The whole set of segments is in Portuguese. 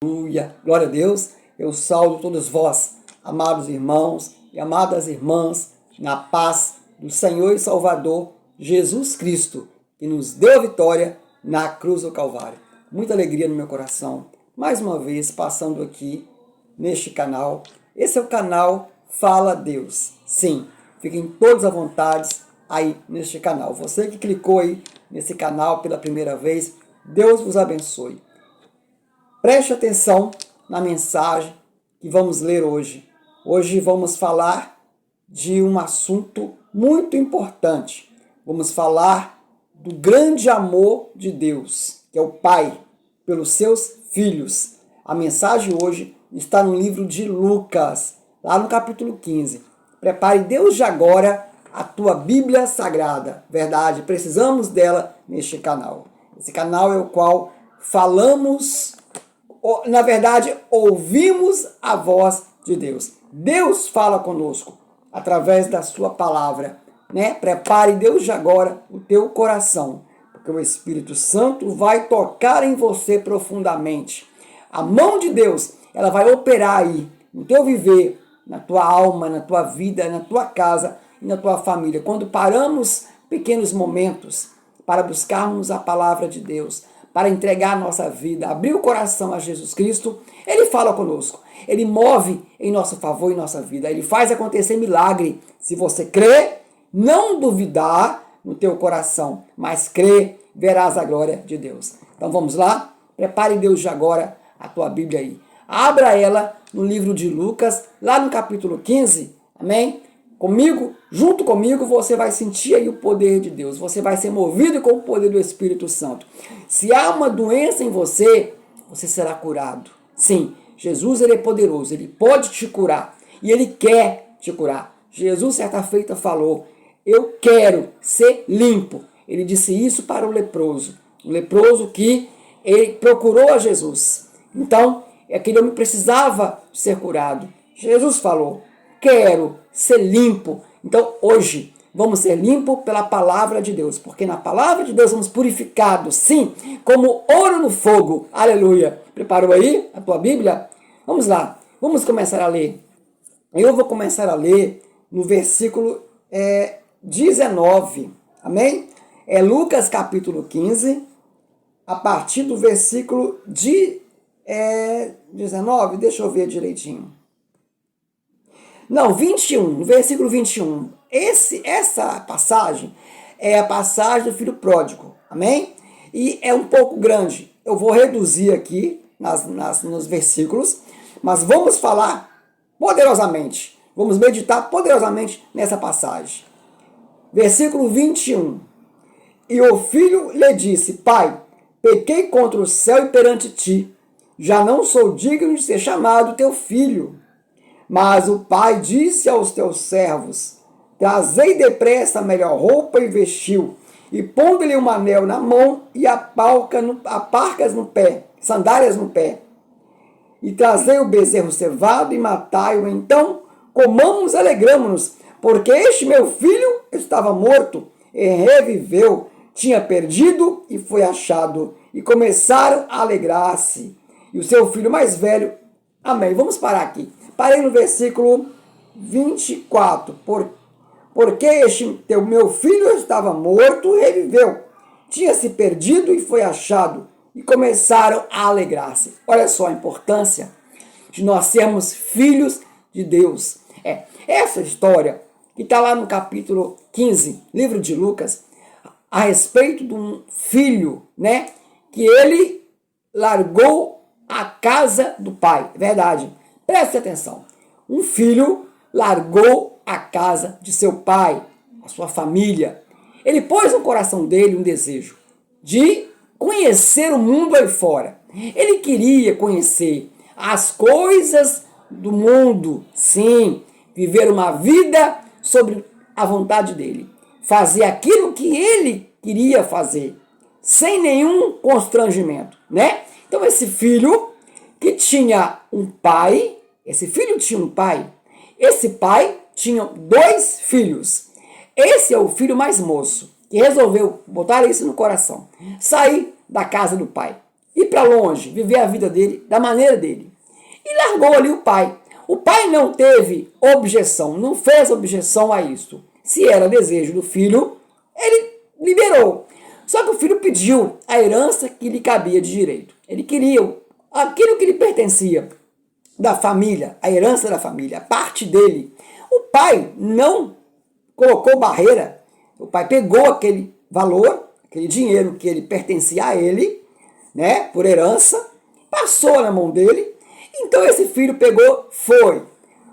Aleluia, glória a Deus. Eu saúdo todos vós, amados irmãos e amadas irmãs, na paz do Senhor e Salvador Jesus Cristo, que nos deu a vitória na cruz do Calvário. Muita alegria no meu coração, mais uma vez passando aqui neste canal. Esse é o canal Fala Deus. Sim, fiquem todos à vontade aí neste canal. Você que clicou aí nesse canal pela primeira vez, Deus vos abençoe. Preste atenção na mensagem que vamos ler hoje. Hoje vamos falar de um assunto muito importante. Vamos falar do grande amor de Deus, que é o Pai, pelos seus filhos. A mensagem hoje está no livro de Lucas, lá no capítulo 15. Prepare desde agora a tua Bíblia Sagrada. Verdade, precisamos dela neste canal. Esse canal é o qual falamos, na verdade, ouvimos a voz de Deus. Deus fala conosco através da sua palavra, né? Prepare desde agora o teu coração, porque o Espírito Santo vai tocar em você profundamente. A mão de Deus, ela vai operar aí no teu viver, na tua alma, na tua vida, na tua casa e na tua família. Quando paramos pequenos momentos para buscarmos a palavra de Deus, para entregar a nossa vida, abrir o coração a Jesus Cristo, Ele fala conosco. Ele move em nosso favor e nossa vida. Ele faz acontecer milagre. Se você crê, não duvidar no teu coração, mas crê, verás a glória de Deus. Então vamos lá? Prepare Deus de agora a tua Bíblia aí. Abra ela no livro de Lucas, lá no capítulo 15. Amém? Comigo, junto comigo, você vai sentir aí o poder de Deus. Você vai ser movido com o poder do Espírito Santo. Se há uma doença em você, você será curado. Sim, Jesus, ele é poderoso. Ele pode te curar. E ele quer te curar. Jesus, certa feita, falou: eu quero ser limpo. Ele disse isso para o leproso. O leproso que ele procurou a Jesus. Então, aquele homem precisava ser curado. Jesus falou: quero ser limpo. Então, hoje, vamos ser limpos pela palavra de Deus, porque na palavra de Deus somos purificados, sim, como ouro no fogo. Aleluia. Preparou aí a tua Bíblia? Vamos lá, vamos começar a ler. Eu vou começar a ler no versículo 19, amém? É Lucas capítulo 15, a partir do versículo 19, deixa eu ver direitinho. Não, 21, no versículo 21. Essa passagem é a passagem do filho pródigo, amém? E é um pouco grande. Eu vou reduzir aqui nos versículos, mas vamos falar poderosamente. Vamos meditar poderosamente nessa passagem. Versículo 21. E o filho lhe disse: Pai, pequei contra o céu e perante ti. Já não sou digno de ser chamado teu filho. Mas o pai disse aos teus servos: trazei depressa a melhor roupa e vestiu, e pondo-lhe um anel na mão e parcas no pé, sandálias no pé. E trazei o bezerro cevado e matai-o. Então comamos e alegramo-nos, porque este meu filho estava morto e reviveu, tinha perdido e foi achado. E começaram a alegrar-se. E o seu filho mais velho... Amém. Vamos parar aqui. Parei no versículo 24. Porque meu filho estava morto, reviveu. Tinha se perdido e foi achado. E começaram a alegrar-se. Olha só a importância de nós sermos filhos de Deus. Essa história que está lá no capítulo 15, livro de Lucas, a respeito de um filho, né? Que ele largou a casa do pai. Verdade. Preste atenção. Um filho largou a casa de seu pai, a sua família. Ele pôs no coração dele um desejo de conhecer o mundo aí fora. Ele queria conhecer as coisas do mundo. Sim, viver uma vida sobre a vontade dele. Fazer aquilo que ele queria fazer, sem nenhum constrangimento, né? Então esse filho que tinha um pai, esse pai tinha 2 filhos. Esse é o filho mais moço, que resolveu botar isso no coração. Sair da casa do pai. ir para longe, viver a vida dele da maneira dele. E largou ali o pai. O pai não teve objeção, não fez objeção a isso. Se era desejo do filho, ele liberou. Só que o filho pediu a herança que lhe cabia de direito. Ele queria aquilo que lhe pertencia da família, a herança da família, a parte dele. O pai não colocou barreira. O pai pegou aquele valor, aquele dinheiro que ele pertencia a ele, né, por herança, passou na mão dele. Então esse filho pegou, foi.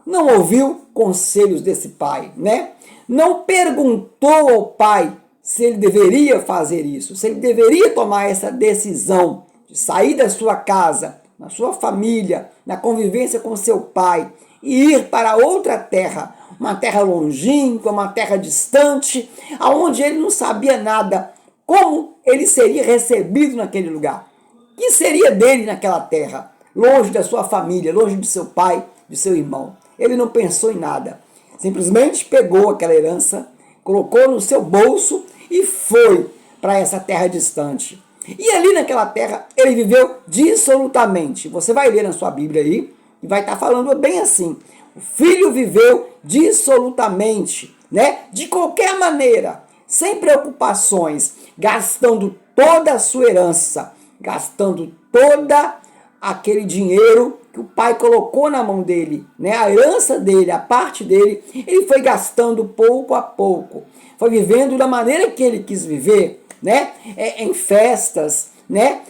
Não ouviu conselhos desse pai, né? Não perguntou ao pai se ele deveria fazer isso, se ele deveria tomar essa decisão de sair da sua casa, na sua família, na convivência com seu pai e ir para outra terra, uma terra longínqua, uma terra distante, aonde ele não sabia nada, como ele seria recebido naquele lugar. O que seria dele naquela terra, longe da sua família, longe de seu pai, de seu irmão? Ele não pensou em nada, simplesmente pegou aquela herança, colocou no seu bolso e foi para essa terra distante. E ali naquela terra ele viveu dissolutamente. Você vai ler na sua Bíblia aí e vai estar falando bem assim. O filho viveu dissolutamente, né? De qualquer maneira, sem preocupações, gastando toda a sua herança, gastando toda aquele dinheiro que o pai colocou na mão dele, né? A herança dele, a parte dele, ele foi gastando pouco a pouco, foi vivendo da maneira que ele quis viver, né? Em festas, né?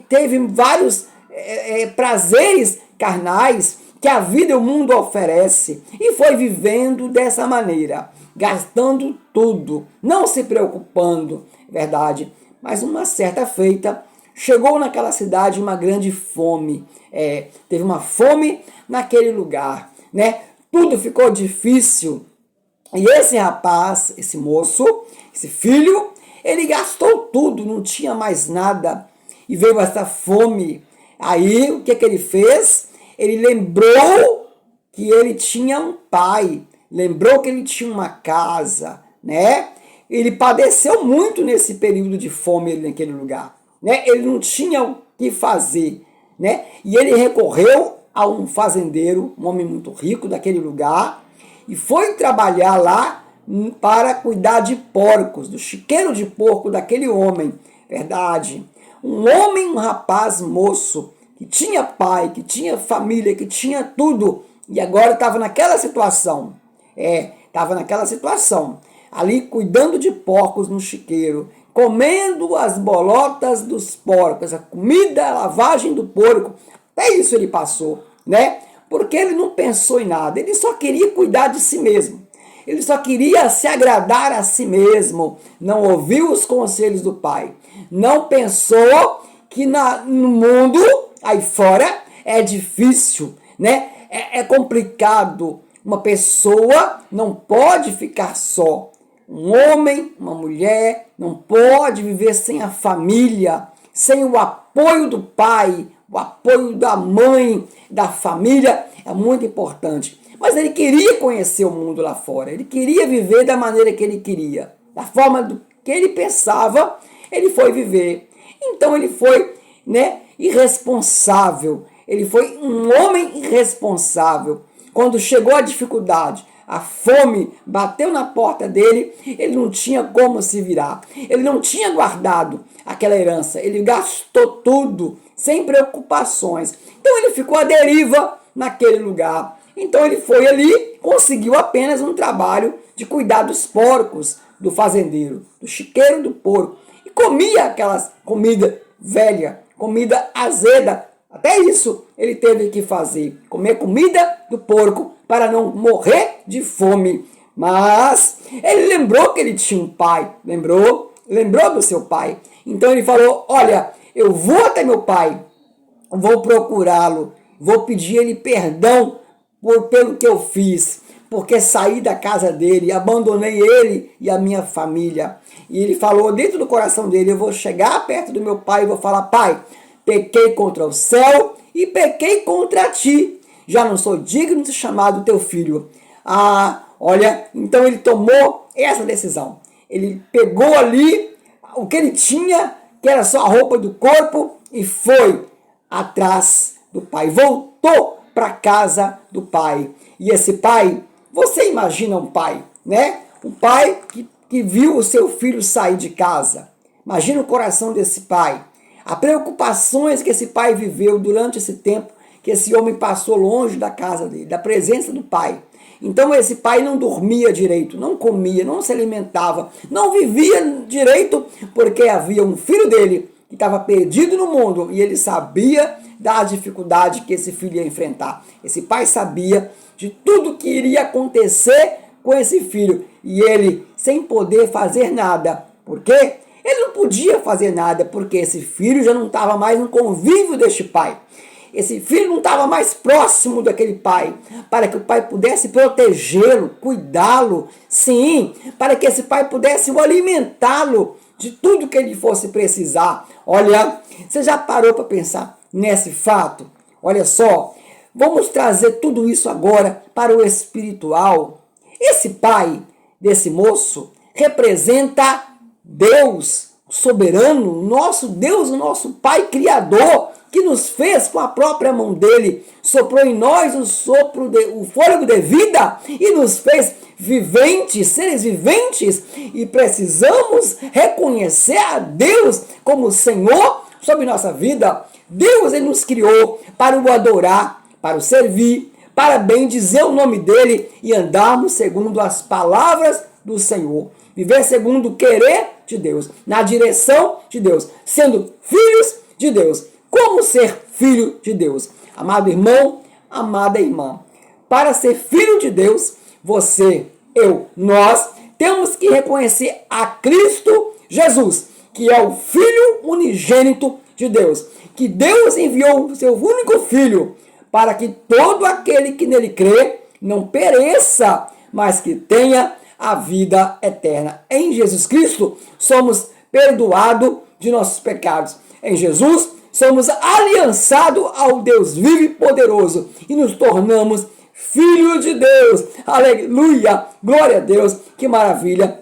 Teve vários prazeres carnais que a vida e o mundo oferece e foi vivendo dessa maneira, gastando tudo, não se preocupando, verdade? Mas uma certa feita, chegou naquela cidade uma grande fome. Teve uma fome naquele lugar, né? Tudo ficou difícil. E esse rapaz, esse moço, esse filho, ele gastou tudo, não tinha mais nada. E veio essa fome. Aí, o que ele fez? Ele lembrou que ele tinha um pai. Lembrou que ele tinha uma casa, né? Ele padeceu muito nesse período de fome naquele lugar, né? Ele não tinha o que fazer, né? E ele recorreu a um fazendeiro, um homem muito rico daquele lugar, e foi trabalhar lá para cuidar de porcos, do chiqueiro de porco daquele homem, verdade? Um homem, um rapaz moço, que tinha pai, que tinha família, que tinha tudo, e agora estava naquela situação. Estava naquela situação, ali cuidando de porcos no chiqueiro, comendo as bolotas dos porcos, a comida, a lavagem do porco. Até isso ele passou, né? Porque ele não pensou em nada, ele só queria cuidar de si mesmo. Ele só queria se agradar a si mesmo, não ouviu os conselhos do pai. Não pensou que no mundo, aí fora, é difícil, né? É complicado. Uma pessoa não pode ficar só. Um homem, uma mulher, não pode viver sem a família, sem o apoio do pai, o apoio da mãe, da família, é muito importante. Mas ele queria conhecer o mundo lá fora, ele queria viver da maneira que ele queria, da forma que ele pensava, ele foi viver. Então ele foi, né, irresponsável, ele foi um homem irresponsável. Quando chegou a dificuldade, a fome bateu na porta dele, ele não tinha como se virar. Ele não tinha guardado aquela herança, ele gastou tudo, sem preocupações. Então ele ficou à deriva naquele lugar. Então ele foi ali, conseguiu apenas um trabalho de cuidar dos porcos do fazendeiro, do chiqueiro do porco. E comia aquelas comida velha, comida azeda. Até isso ele teve que fazer, comer comida do porco para não morrer de fome. Mas ele lembrou que ele tinha um pai, lembrou do seu pai. Então ele falou, olha, eu vou até meu pai, vou procurá-lo, vou pedir ele perdão pelo que eu fiz, porque saí da casa dele, abandonei ele e a minha família. E ele falou dentro do coração dele, eu vou chegar perto do meu pai e vou falar, pai, pequei contra o céu e pequei contra ti. Já não sou digno de ser chamado teu filho. Olha, então ele tomou essa decisão. Ele pegou ali o que ele tinha, que era só a roupa do corpo e foi atrás do pai. Voltou para a casa do pai. E esse pai, você imagina um pai, né? Um pai que viu o seu filho sair de casa. Imagina o coração desse pai. As preocupações que esse pai viveu durante esse tempo que esse homem passou longe da casa dele, da presença do pai. Então esse pai não dormia direito, não comia, não se alimentava, não vivia direito, porque havia um filho dele que estava perdido no mundo e ele sabia da dificuldade que esse filho ia enfrentar. Esse pai sabia de tudo que iria acontecer com esse filho e ele, sem poder fazer nada, por quê? Ele não podia fazer nada, porque esse filho já não estava mais no convívio deste pai. Esse filho não estava mais próximo daquele pai, para que o pai pudesse protegê-lo, cuidá-lo, sim, para que esse pai pudesse o alimentá-lo de tudo que ele fosse precisar. Olha, você já parou para pensar nesse fato? Olha só, vamos trazer tudo isso agora para o espiritual. Esse pai desse moço representa Deus soberano, nosso Deus, o nosso Pai Criador, que nos fez com a própria mão dele, soprou em nós o fôlego de vida e nos fez viventes, seres viventes, e precisamos reconhecer a Deus como Senhor sobre nossa vida. Deus, ele nos criou para o adorar, para o servir, para bem dizer o nome dele e andarmos segundo as palavras do Senhor. Viver segundo o querer de Deus, na direção de Deus, sendo filhos de Deus. Como ser filho de Deus? Amado irmão, amada irmã, para ser filho de Deus, você, eu, nós, temos que reconhecer a Cristo Jesus, que é o Filho unigênito de Deus, que Deus enviou o seu único Filho, para que todo aquele que nele crê não pereça, mas que tenha a vida eterna. Em Jesus Cristo, somos perdoados de nossos pecados. Em Jesus, somos aliançados ao Deus vivo e poderoso e nos tornamos filhos de Deus. Aleluia! Glória a Deus! Que maravilha!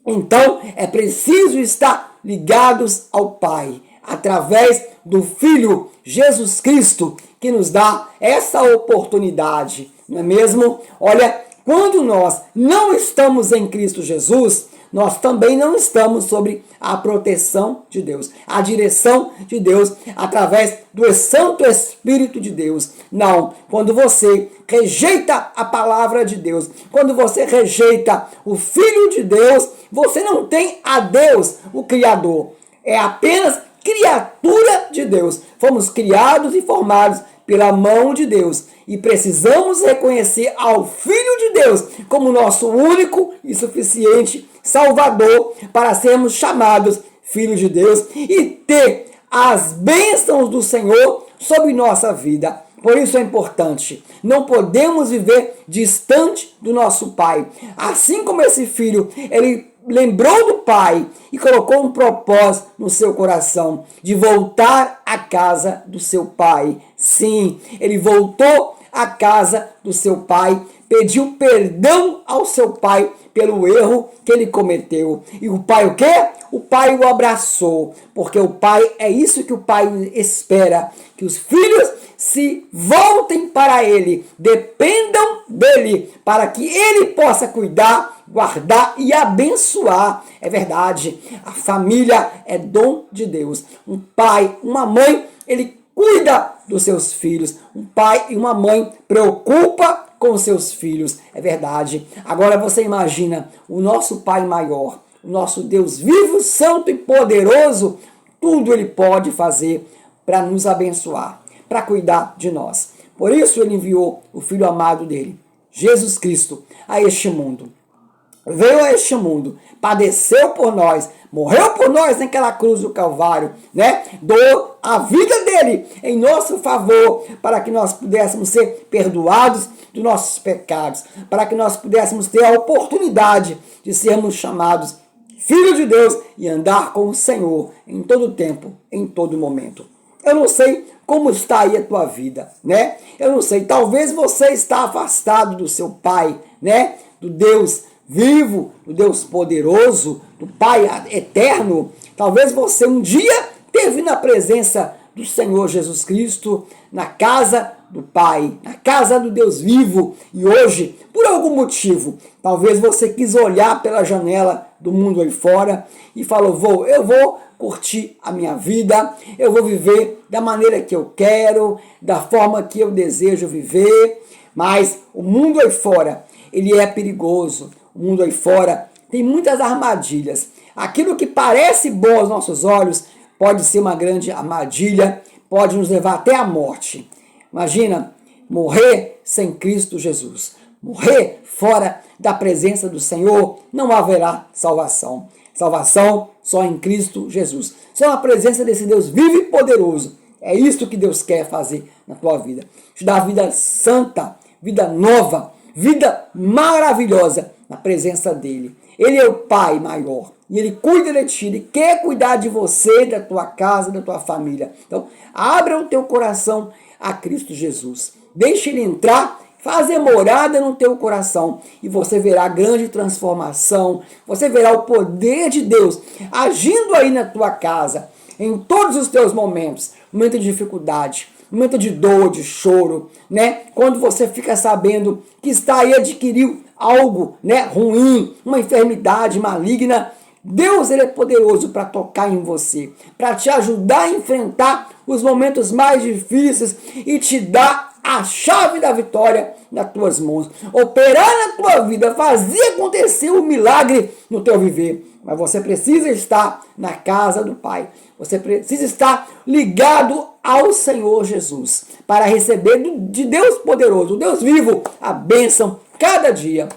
Então, é preciso estar ligados ao Pai, através do Filho Jesus Cristo, que nos dá essa oportunidade, não é mesmo? Olha, quando nós não estamos em Cristo Jesus, nós também não estamos sob a proteção de Deus, a direção de Deus, através do Santo Espírito de Deus. Não, quando você rejeita a palavra de Deus, quando você rejeita o Filho de Deus, você não tem a Deus, o Criador. É apenas criatura de Deus. Fomos criados e formados pela mão de Deus e precisamos reconhecer ao Filho de Deus como nosso único e suficiente Salvador para sermos chamados filhos de Deus e ter as bênçãos do Senhor sobre nossa vida. Por isso é importante, não podemos viver distante do nosso Pai. Assim como esse filho, ele lembrou do pai e colocou um propósito no seu coração de voltar à casa do seu pai. Sim, ele voltou à casa do seu pai, pediu perdão ao seu pai pelo erro que ele cometeu. E o pai o quê? O pai o abraçou, porque o pai, é isso que o pai espera, que os filhos se voltem para ele, dependam dele, para que ele possa cuidar, guardar e abençoar. É verdade, a família é dom de Deus. Um pai, uma mãe, ele cuida dos seus filhos. Um pai e uma mãe preocupa com os seus filhos. É verdade. Agora você imagina o nosso Pai maior, o nosso Deus vivo, santo e poderoso, tudo ele pode fazer para nos abençoar, para cuidar de nós. Por isso ele enviou o Filho amado dele, Jesus Cristo, a este mundo. Veio a este mundo, padeceu por nós, morreu por nós naquela cruz do Calvário, né? Doou a vida dele em nosso favor, para que nós pudéssemos ser perdoados dos nossos pecados, para que nós pudéssemos ter a oportunidade de sermos chamados filhos de Deus e andar com o Senhor em todo tempo, em todo momento. Eu não sei como está aí a tua vida, né? Eu não sei, talvez você está afastado do seu Pai, né? Do Deus vivo, do Deus poderoso, do Pai eterno. Talvez você um dia esteve na presença do Senhor Jesus Cristo, na casa do Pai, na casa do Deus vivo, e hoje, por algum motivo, talvez você quis olhar pela janela do mundo aí fora e falou, eu vou curtir a minha vida, eu vou viver da maneira que eu quero, da forma que eu desejo viver, mas o mundo aí fora, ele é perigoso, o mundo aí fora tem muitas armadilhas. Aquilo que parece bom aos nossos olhos pode ser uma grande armadilha, pode nos levar até a morte. Imagina, morrer sem Cristo Jesus. Morrer fora da presença do Senhor, não haverá salvação. Salvação só em Cristo Jesus. Só na presença desse Deus vivo e poderoso. É isso que Deus quer fazer na tua vida. Te dar vida santa, vida nova, vida maravilhosa na presença dele. Ele é o Pai maior. E Ele cuida de ti, Ele quer cuidar de você, da tua casa, da tua família. Então, abra o teu coração a Cristo Jesus. Deixe Ele entrar, fazer morada no teu coração. E você verá grande transformação. Você verá o poder de Deus agindo aí na tua casa, em todos os teus momentos. Momento de dificuldade, momento de dor, de choro, né? Quando você fica sabendo que está aí adquirindo algo, né, ruim, uma enfermidade maligna, Deus, ele é poderoso para tocar em você, para te ajudar a enfrentar os momentos mais difíceis e te dar a chave da vitória nas tuas mãos. Operar na tua vida, fazer acontecer um milagre no teu viver. Mas você precisa estar na casa do Pai. Você precisa estar ligado ao Senhor Jesus para receber de Deus poderoso, o Deus vivo, a bênção cada dia.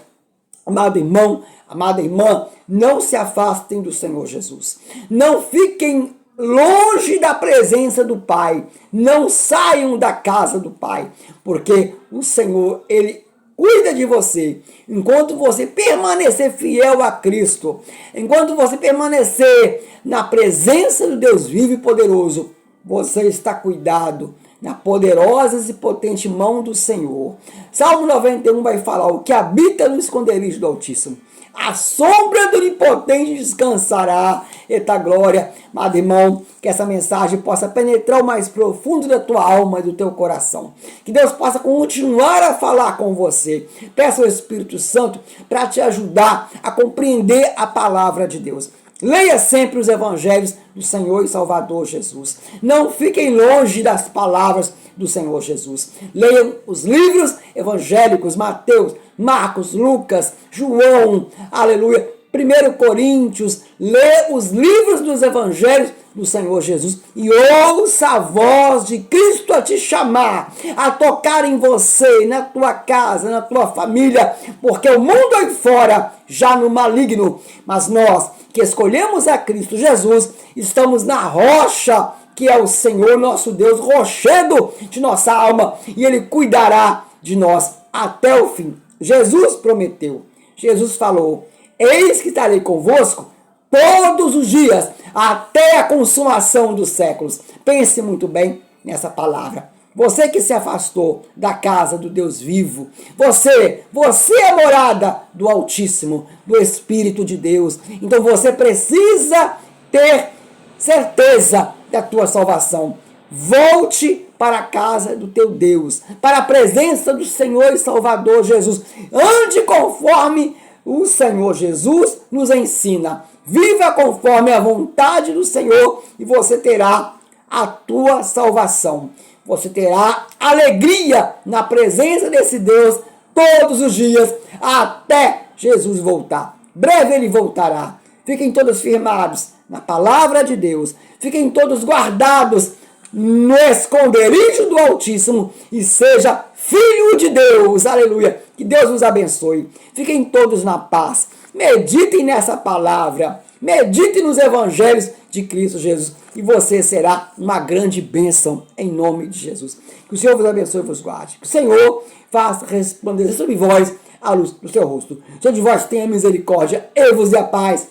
Amado irmão, amada irmã, não se afastem do Senhor Jesus. Não fiquem longe da presença do Pai. Não saiam da casa do Pai, porque o Senhor, ele cuida de você. Enquanto você permanecer fiel a Cristo, enquanto você permanecer na presença do Deus vivo e poderoso, você está cuidado na poderosa e potente mão do Senhor. Salmo 91 vai falar: o que habita no esconderijo do Altíssimo, a sombra do Onipotente descansará. Eita glória, amado irmão, que essa mensagem possa penetrar o mais profundo da tua alma e do teu coração. Que Deus possa continuar a falar com você. Peça ao Espírito Santo para te ajudar a compreender a palavra de Deus. Leia sempre os evangelhos do Senhor e Salvador Jesus. Não fiquem longe das palavras do Senhor Jesus. Leiam os livros evangélicos, Mateus, Marcos, Lucas, João, aleluia, 1 Coríntios. Lê os livros dos evangelhos do Senhor Jesus e ouça a voz de Cristo a te chamar, a tocar em você, na tua casa, na tua família, porque o mundo aí fora já no maligno, mas nós que escolhemos a Cristo Jesus, estamos na rocha, que é o Senhor nosso Deus, rochedo de nossa alma, e Ele cuidará de nós até o fim. Jesus prometeu, Jesus falou: eis que estarei convosco todos os dias, até a consumação dos séculos. Pense muito bem nessa palavra. Você que se afastou da casa do Deus vivo, você é a morada do Altíssimo, do Espírito de Deus. Então você precisa ter certeza da tua salvação. Volte para a casa do teu Deus, para a presença do Senhor e Salvador Jesus. Ande conforme o Senhor Jesus nos ensina. Viva conforme a vontade do Senhor e você terá a tua salvação. Você terá alegria na presença desse Deus todos os dias até Jesus voltar. Breve ele voltará. Fiquem todos firmados na palavra de Deus. Fiquem todos guardados no esconderijo do Altíssimo e seja filho de Deus. Aleluia. Que Deus nos abençoe. Fiquem todos na paz. Meditem nessa palavra. Medite nos evangelhos de Cristo Jesus e você será uma grande bênção em nome de Jesus. Que o Senhor vos abençoe e vos guarde. Que o Senhor faça resplandecer sobre vós a luz do seu rosto. Senhor de vós tenha misericórdia, eu vos dê a paz.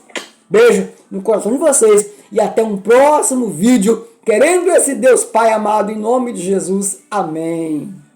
Beijo no coração de vocês e até um próximo vídeo. Querendo esse Deus Pai amado, em nome de Jesus. Amém.